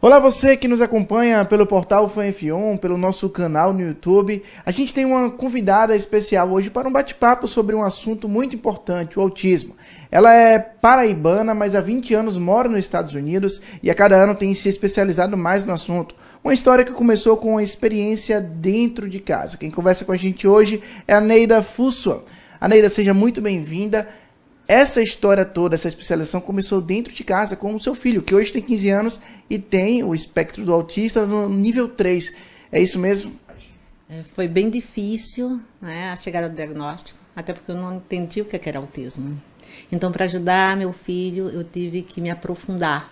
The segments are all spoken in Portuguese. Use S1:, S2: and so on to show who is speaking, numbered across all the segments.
S1: Olá você que nos acompanha pelo portal FanF1, pelo nosso canal no YouTube. A gente tem uma convidada especial hoje para um bate-papo sobre um assunto muito importante, o autismo. Ela é paraibana, mas há 20 anos mora nos Estados Unidos e a cada ano tem se especializado mais no assunto. Uma história que começou com uma experiência dentro de casa. Quem conversa com a gente hoje é a Neida Fussua. A Neida, seja muito bem-vinda. Essa história toda, essa especialização começou dentro de casa com o seu filho, que hoje tem 15 anos e tem o espectro do autista no nível 3. É isso mesmo?
S2: Foi bem difícil, né, a chegada do diagnóstico, até porque eu não entendi o que era autismo. Então, para ajudar meu filho, eu tive que me aprofundar.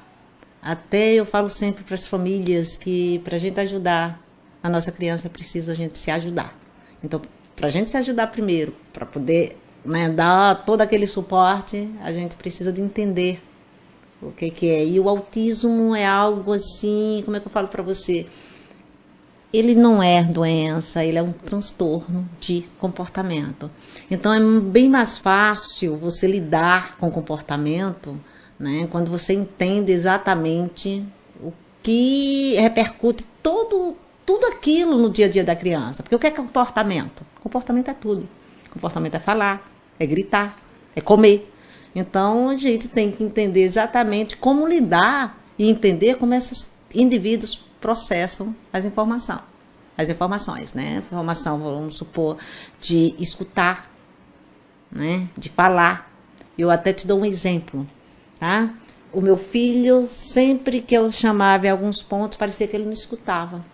S2: Até eu falo sempre para as famílias que para a gente ajudar a nossa criança é preciso a gente se ajudar. Então, para a gente se ajudar primeiro, para poder dar todo aquele suporte, a gente precisa de entender o que é. E o autismo é algo assim, como é que eu falo para você? Ele não é doença, ele é um transtorno de comportamento. Então é bem mais fácil você lidar com o comportamento, né, quando você entende exatamente o que repercute tudo aquilo no dia a dia da criança. Porque o que é comportamento? Comportamento é tudo. Comportamento é falar, é gritar, é comer. Então, a gente tem que entender exatamente como lidar e entender como esses indivíduos processam as informações, né? Informação, vamos supor, de escutar, né? De falar. Eu até te dou um exemplo, tá? O meu filho, sempre que eu chamava em alguns pontos, parecia que ele não escutava.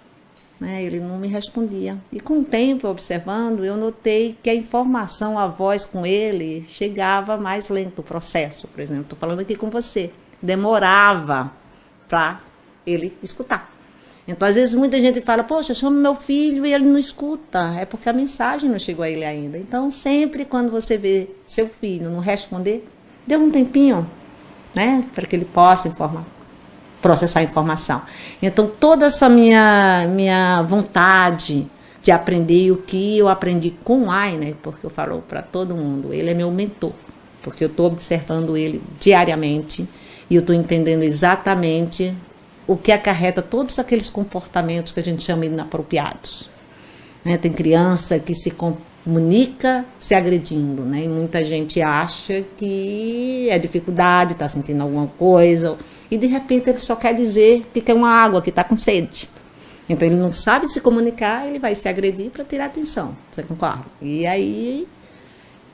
S2: Ele não me respondia. E com o tempo, observando, eu notei que a informação, a voz com ele, chegava mais lento, o processo, por exemplo. Estou falando aqui com você. Demorava para ele escutar. Então, às vezes, muita gente fala, poxa, eu chamo meu filho e ele não escuta. É porque a mensagem não chegou a ele ainda. Então, sempre quando você vê seu filho não responder, dê um tempinho, né, para que ele possa processar a informação. Então, toda essa minha vontade de aprender, o que eu aprendi com o Ainer, porque eu falo para todo mundo, ele é meu mentor, porque eu estou observando ele diariamente e eu estou entendendo exatamente o que acarreta todos aqueles comportamentos que a gente chama inapropriados. Tem criança que se comunica se agredindo, né? E muita gente acha que é dificuldade, está sentindo alguma coisa, e de repente ele só quer dizer que quer uma água, que está com sede. Então ele não sabe se comunicar, ele vai se agredir para tirar atenção, você concorda? E aí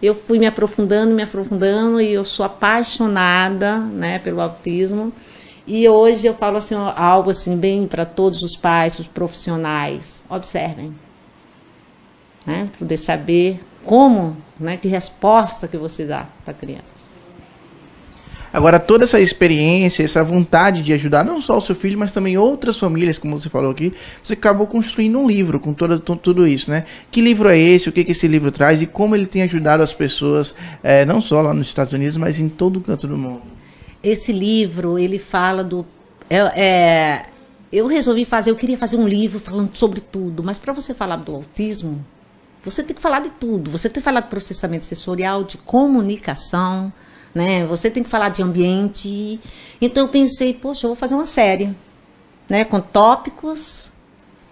S2: eu fui me aprofundando, e eu sou apaixonada, né, pelo autismo. E hoje eu falo assim, algo assim, bem para todos os pais, os profissionais, observem. Né, poder saber como, né, que resposta que você dá para a criança.
S1: Agora, toda essa experiência, essa vontade de ajudar não só o seu filho, mas também outras famílias, como você falou aqui, você acabou construindo um livro com tudo isso, né? Que livro é esse? O que esse livro traz? E como ele tem ajudado as pessoas, não só lá nos Estados Unidos, mas em todo o canto do mundo?
S2: Esse livro, ele fala do... eu queria fazer um livro falando sobre tudo, mas para você falar do autismo, você tem que falar de tudo. Você tem que falar de processamento sensorial, de comunicação, né? Você tem que falar de ambiente. Então eu pensei, poxa, eu vou fazer uma série, né, com tópicos.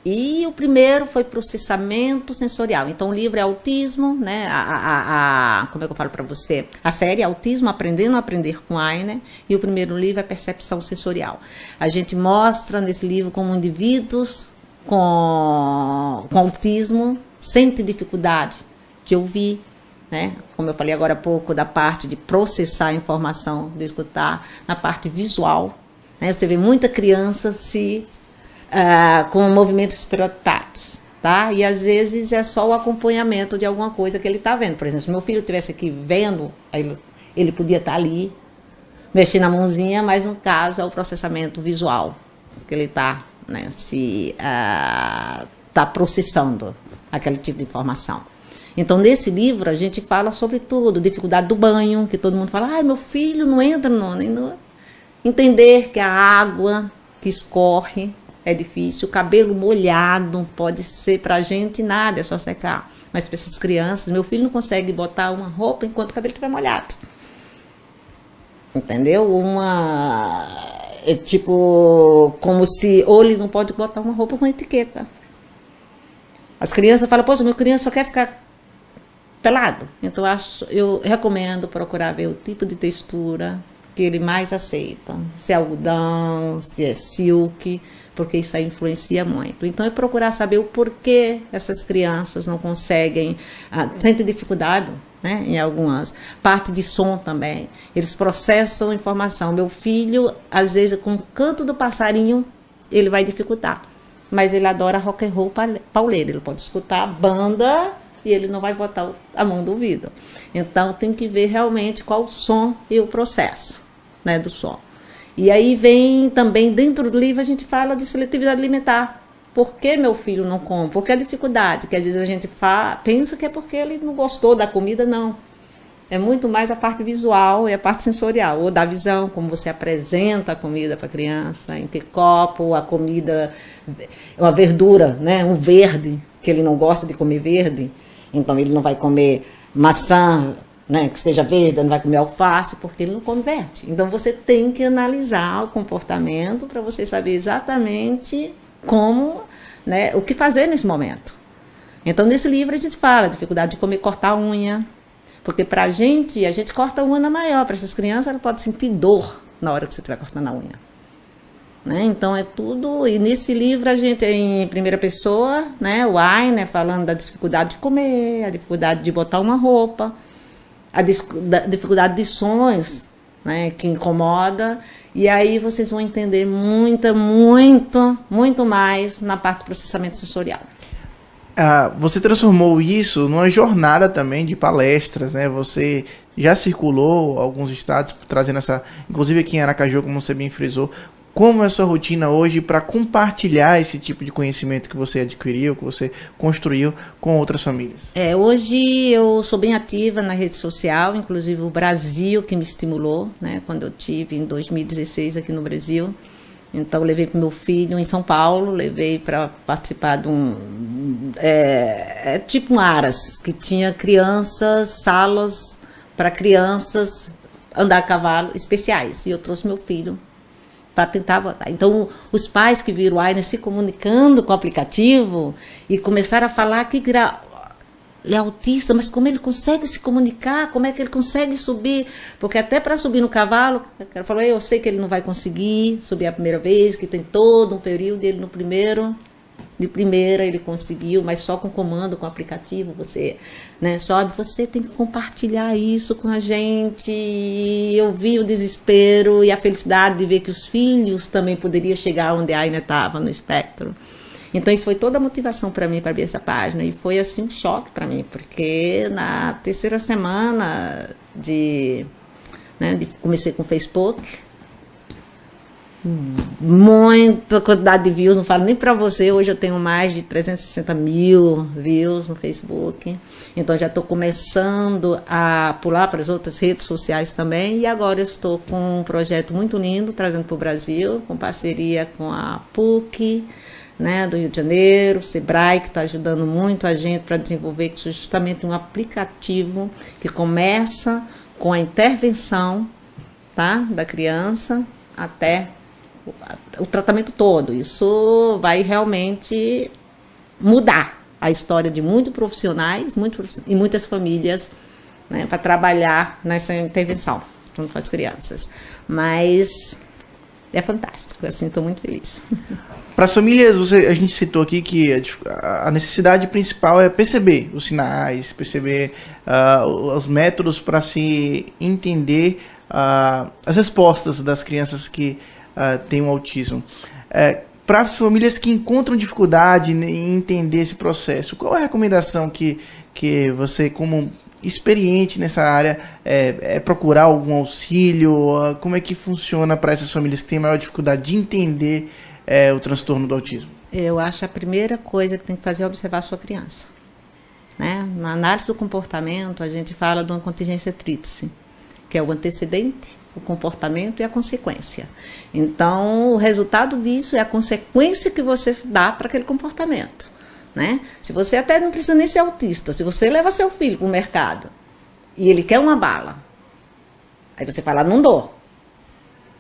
S2: E o primeiro foi processamento sensorial. Então o livro é autismo, né? Como é que eu falo para você? A série é autismo, aprendendo a aprender com Ainer. E o primeiro livro é percepção sensorial. A gente mostra nesse livro como indivíduos com autismo sente dificuldade de ouvir, né? Como eu falei agora há pouco, da parte de processar a informação, de escutar, na parte visual, né? Você vê muita criança com movimentos estereotipados, tá? E às vezes é só o acompanhamento de alguma coisa que ele está vendo. Por exemplo, se meu filho estivesse aqui vendo, ele podia estar ali, mexendo a mãozinha, mas no caso é o processamento visual, que ele está, né, tá processando aquele tipo de informação. Então, nesse livro, a gente fala sobre tudo, dificuldade do banho, que todo mundo fala, ai, meu filho não entra no... Entender que a água que escorre é difícil, o cabelo molhado pode ser pra gente nada, é só secar. Mas para essas crianças, meu filho não consegue botar uma roupa enquanto o cabelo estiver molhado. Entendeu? É tipo, como se ou ele não pode botar uma roupa com etiqueta. As crianças falam, poxa, meu criança só quer ficar pelado. Então eu recomendo procurar ver o tipo de textura que ele mais aceita. Se é algodão, se é silk, porque isso aí influencia muito. Então é procurar saber o porquê essas crianças não conseguem, sentem dificuldade, né, em algumas. Parte de som também. Eles processam informação. Meu filho, às vezes, com o canto do passarinho, ele vai dificultar. Mas ele adora rock and roll pauleiro. Ele pode escutar a banda e ele não vai botar a mão no ouvido. Então tem que ver realmente qual o som e o processo, né, do som. E aí vem também, dentro do livro, a gente fala de seletividade alimentar. Por que meu filho não come? Por que a dificuldade? Que às vezes a gente pensa que é porque ele não gostou da comida, não. É muito mais a parte visual e a parte sensorial, ou da visão, como você apresenta a comida para a criança, em que copo, a comida, uma verdura, né, um verde, que ele não gosta de comer verde, então ele não vai comer maçã, né, que seja verde, não vai comer alface, porque ele não come verde. Então você tem que analisar o comportamento para você saber exatamente como, né, o que fazer nesse momento. Então nesse livro a gente fala dificuldade de comer, cortar a unha, porque para a gente corta a unha maior, para essas crianças ela pode sentir dor na hora que você estiver cortando a unha. Né? Então é tudo, e nesse livro a gente em primeira pessoa, né, o Ainer falando da dificuldade de comer, a dificuldade de botar uma roupa, a dificuldade de sons, né, que incomoda, e aí vocês vão entender muito mais na parte do processamento sensorial.
S1: Você transformou isso numa jornada também de palestras, né? Você já circulou alguns estados trazendo essa, inclusive aqui em Aracaju, como você bem frisou. Como é a sua rotina hoje para compartilhar esse tipo de conhecimento que você adquiriu, que você construiu com outras famílias?
S2: Hoje eu sou bem ativa na rede social, inclusive o Brasil que me estimulou, né? Quando eu tive em 2016 aqui no Brasil. Então, eu levei para o meu filho em São Paulo, levei para participar de tipo um Aras, que tinha salas para crianças andar a cavalo especiais. E eu trouxe meu filho para tentar votar. Então, os pais que viram o Ainer se comunicando com o aplicativo e começaram a falar que ele é autista, mas como ele consegue se comunicar, como é que ele consegue subir, porque até para subir no cavalo, o cara falou, eu sei que ele não vai conseguir subir a primeira vez, que tem todo um período, ele de primeira ele conseguiu, mas só com comando, com aplicativo, você, né, sobe, você tem que compartilhar isso com a gente. E eu vi o desespero e a felicidade de ver que os filhos também poderiam chegar onde a Ainer estava, no espectro. Então isso foi toda a motivação para mim para abrir essa página, e foi assim um choque para mim, porque na terceira semana comecei com o Facebook, muita quantidade de views, não falo nem para você, hoje eu tenho mais de 360 mil views no Facebook, então já estou começando a pular para as outras redes sociais também, e agora eu estou com um projeto muito lindo, trazendo para o Brasil, com parceria com a PUC, né, do Rio de Janeiro, o Sebrae, que está ajudando muito a gente para desenvolver justamente um aplicativo que começa com a intervenção, tá, da criança até o tratamento todo. Isso vai realmente mudar a história de muitos profissionais e muitas famílias, né, para trabalhar nessa intervenção junto com as crianças. Mas é fantástico, assim, estou muito feliz.
S1: Para as famílias, a gente citou aqui que a necessidade principal é perceber os sinais, perceber os métodos para se entender as respostas das crianças que têm um autismo. Para as famílias que encontram dificuldade em entender esse processo, qual é a recomendação que você, como experiente nessa área, procurar algum auxílio? Como é que funciona para essas famílias que têm maior dificuldade de entender o transtorno do autismo? Eu
S2: acho a primeira coisa que tem que fazer é observar a sua criança, né? Na análise do comportamento, a gente fala de uma contingência tríplice, que é o antecedente, o comportamento e a consequência. Então, o resultado disso é a consequência que você dá para aquele comportamento, né? Se você até não precisa nem ser autista, se você leva seu filho para o mercado e ele quer uma bala, aí você fala, não dou,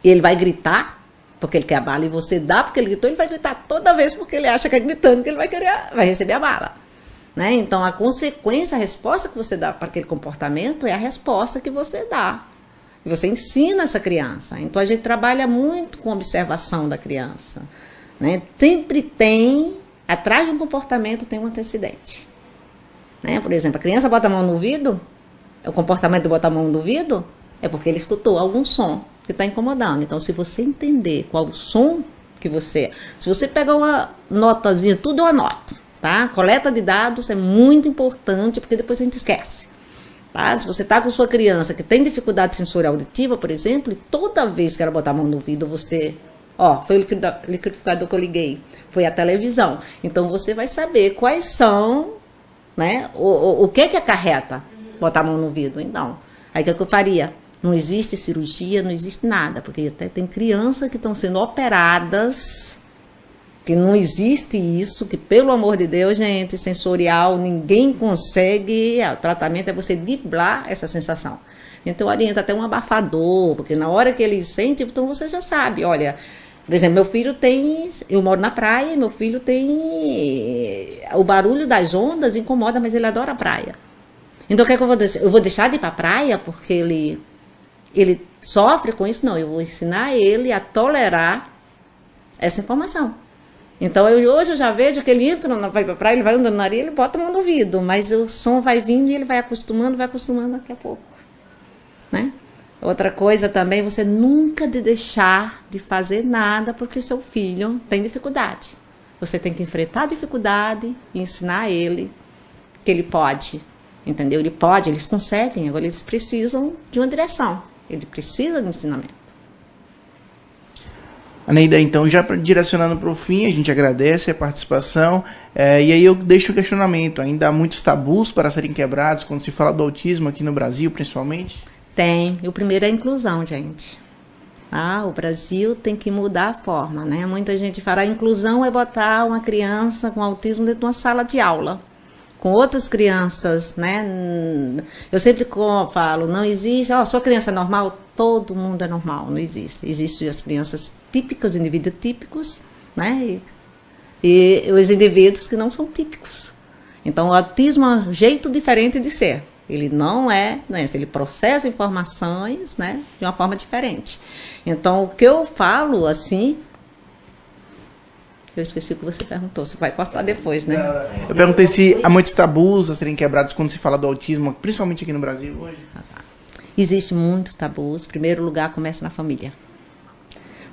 S2: e ele vai gritar, porque ele quer a bala, e você dá porque ele gritou, ele vai gritar toda vez porque ele acha que é gritando que ele vai receber a bala. Né? Então, a consequência, a resposta que você dá para aquele comportamento é a resposta que você dá. E você ensina essa criança. Então, a gente trabalha muito com observação da criança. Né? Sempre tem, atrás de um comportamento, tem um antecedente. Né? Por exemplo, a criança bota a mão no ouvido, o comportamento de botar a mão no ouvido é porque ele escutou algum som que está incomodando. Então, se você entender qual o som que você... Se você pegar uma notazinha, tudo eu anoto. Tá? Coleta de dados é muito importante, porque depois a gente esquece. Tá? Se você está com sua criança que tem dificuldade sensorial auditiva, por exemplo, e toda vez que ela botar a mão no ouvido, você... Ó, foi o liquidificador que eu liguei, foi a televisão. Então, você vai saber quais são, né, o que acarreta botar a mão no ouvido. Então, aí o que eu faria? Não existe cirurgia, não existe nada, porque até tem crianças que estão sendo operadas... Que não existe isso, que pelo amor de Deus, gente, sensorial, ninguém consegue, o tratamento é você driblar essa sensação. Então, orienta até um abafador, porque na hora que ele sente, então você já sabe, olha, por exemplo, meu filho tem, eu moro na praia, meu filho tem, o barulho das ondas incomoda, mas ele adora a praia. Então, o que é que eu vou deixar? Eu vou deixar de ir para a praia porque ele sofre com isso? Não, eu vou ensinar ele a tolerar essa informação. Então, hoje eu já vejo que ele entra, vai pra praia, ele vai andando na areia, ele bota a mão no ouvido, mas o som vai vindo e ele vai acostumando daqui a pouco. Né? Outra coisa também, você nunca deixar de fazer nada porque seu filho tem dificuldade. Você tem que enfrentar a dificuldade e ensinar a ele que ele pode, entendeu? Ele pode, eles conseguem, agora eles precisam de uma direção, ele precisa de ensinamento.
S1: Neida, então, já direcionando para o fim, a gente agradece a participação, e aí eu deixo o questionamento. Ainda há muitos tabus para serem quebrados quando se fala do autismo aqui no Brasil, principalmente?
S2: Tem. E o primeiro é a inclusão, gente. O Brasil tem que mudar a forma, né? Muita gente fala, a inclusão é botar uma criança com autismo dentro de uma sala de aula, com outras crianças, né? Eu sempre falo, não existe, sua criança é normal? Todo mundo é normal, não existe. Existem as crianças típicas, os indivíduos típicos, né? E os indivíduos que não são típicos. Então, o autismo é um jeito diferente de ser. Ele não é doença, ele processa informações, né, de uma forma diferente. Então, o que eu falo, assim... Eu esqueci o que você perguntou, você vai cortar depois, né?
S1: Eu perguntei se há muitos tabus a serem quebrados quando se fala do autismo, principalmente aqui no Brasil hoje.
S2: Existe muito tabus. Em primeiro lugar, começa na família.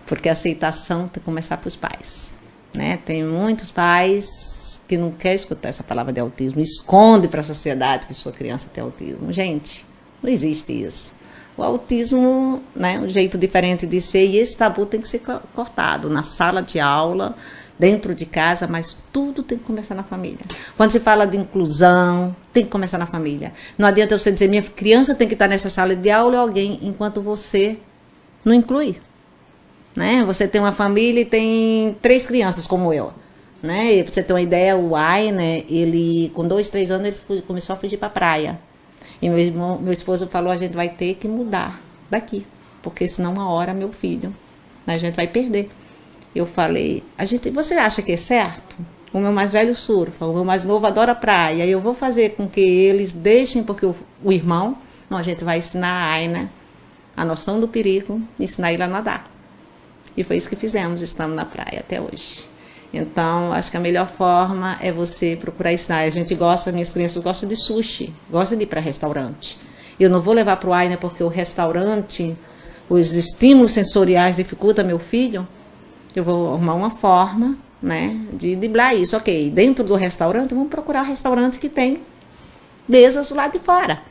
S2: Porque a aceitação tem que começar para os pais. Né? Tem muitos pais que não querem escutar essa palavra de autismo, esconde para a sociedade que sua criança tem autismo. Gente, não existe isso. O autismo, né, é um jeito diferente de ser, e esse tabu tem que ser cortado na sala de aula, dentro de casa, mas tudo tem que começar na família. Quando se fala de inclusão, tem que começar na família. Não adianta você dizer, minha criança tem que estar nessa sala de aula e alguém, enquanto você não inclui. Né? Você tem uma família e tem 3 crianças como eu. Né? E pra você ter uma ideia, o Ai, né, ele com 2, 3 anos, ele começou a fugir para a praia. E meu esposo falou, a gente vai ter que mudar daqui, porque senão uma hora, meu filho, né, a gente vai perder. Eu falei, você acha que é certo? O meu mais velho surfa, o meu mais novo adora praia, e eu vou fazer com que eles deixem, porque o irmão, não, a gente vai ensinar a Aina a noção do perigo, ensinar ele a nadar. E foi isso que fizemos, estamos na praia até hoje. Então, acho que a melhor forma é você procurar ensinar. A gente gosta, minhas crianças gostam de sushi, gostam de ir para restaurante. Eu não vou levar para o Aina porque o restaurante, os estímulos sensoriais dificultam meu filho. Eu vou arrumar uma forma, né, de driblar isso. Ok, dentro do restaurante, vamos procurar um restaurante que tem mesas do lado de fora,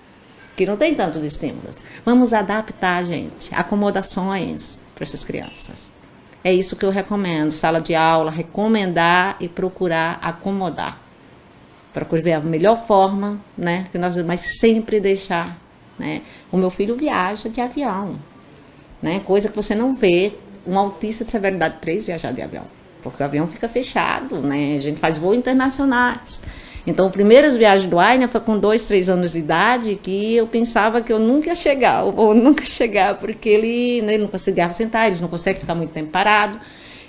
S2: que não tem tantos estímulos. Vamos adaptar, gente, acomodações para essas crianças. É isso que eu recomendo, sala de aula, recomendar e procurar acomodar. Procure ver a melhor forma, né, mas sempre deixar, né. O meu filho viaja de avião, né, coisa que você não vê. Um autista de severidade 3 viajar de avião, porque o avião fica fechado, né? A gente faz voos internacionais. Então, as primeiras viagens do Aina foi com 2, 3 anos de idade, que eu pensava que eu nunca ia chegar, ou nunca chegar, porque ele não conseguia sentar, eles não conseguem ficar muito tempo parado.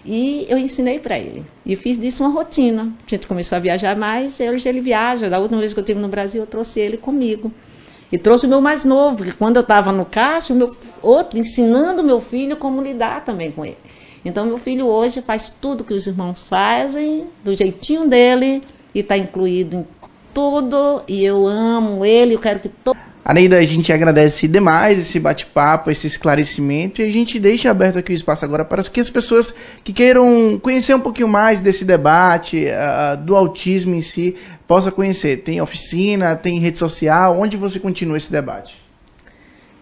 S2: E eu ensinei para ele. E fiz disso uma rotina. A gente começou a viajar mais, hoje ele viaja. Da última vez que eu estive no Brasil, eu trouxe ele comigo. E trouxe o meu mais novo, que quando eu estava no caixa, ensinando o meu filho como lidar também com ele. Então, meu filho hoje faz tudo que os irmãos fazem, do jeitinho dele, e está incluído em tudo, e eu amo ele, eu quero que todo...
S1: Aneida, a gente agradece demais esse bate-papo, esse esclarecimento, e a gente deixa aberto aqui o espaço agora para que as pessoas que queiram conhecer um pouquinho mais desse debate, do autismo em si, possam conhecer. Tem oficina, tem rede social, onde você continua esse debate?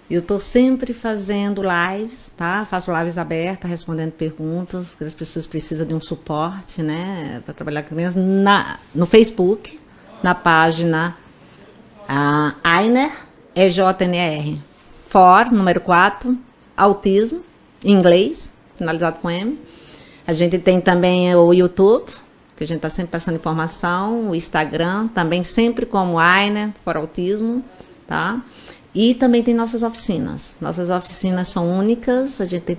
S2: Eu estou sempre fazendo lives, tá? Faço lives abertas, respondendo perguntas, porque as pessoas precisam de um suporte, né? Para trabalhar com crianças. No Facebook, na página Ainer, EJNR, número 4, autismo, em inglês, finalizado com M. A gente tem também o YouTube, que a gente está sempre passando informação, o Instagram, também sempre como Ainer, autismo, tá? E também tem nossas oficinas. Nossas oficinas são únicas, a gente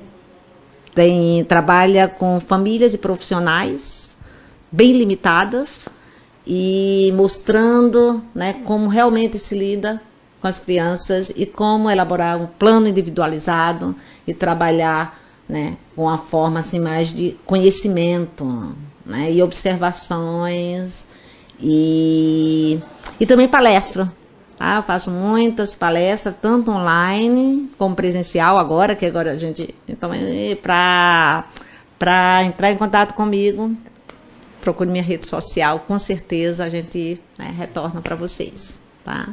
S2: trabalha com famílias e profissionais bem limitadas e mostrando, né, como realmente se lida com as crianças e como elaborar um plano individualizado e trabalhar, né, com uma forma assim, mais de conhecimento, né, e observações e também palestra. Tá? Eu faço muitas palestras, tanto online como presencial, agora a gente... Então, para entrar em contato comigo, procure minha rede social, com certeza a gente, né, retorna para vocês. Tá?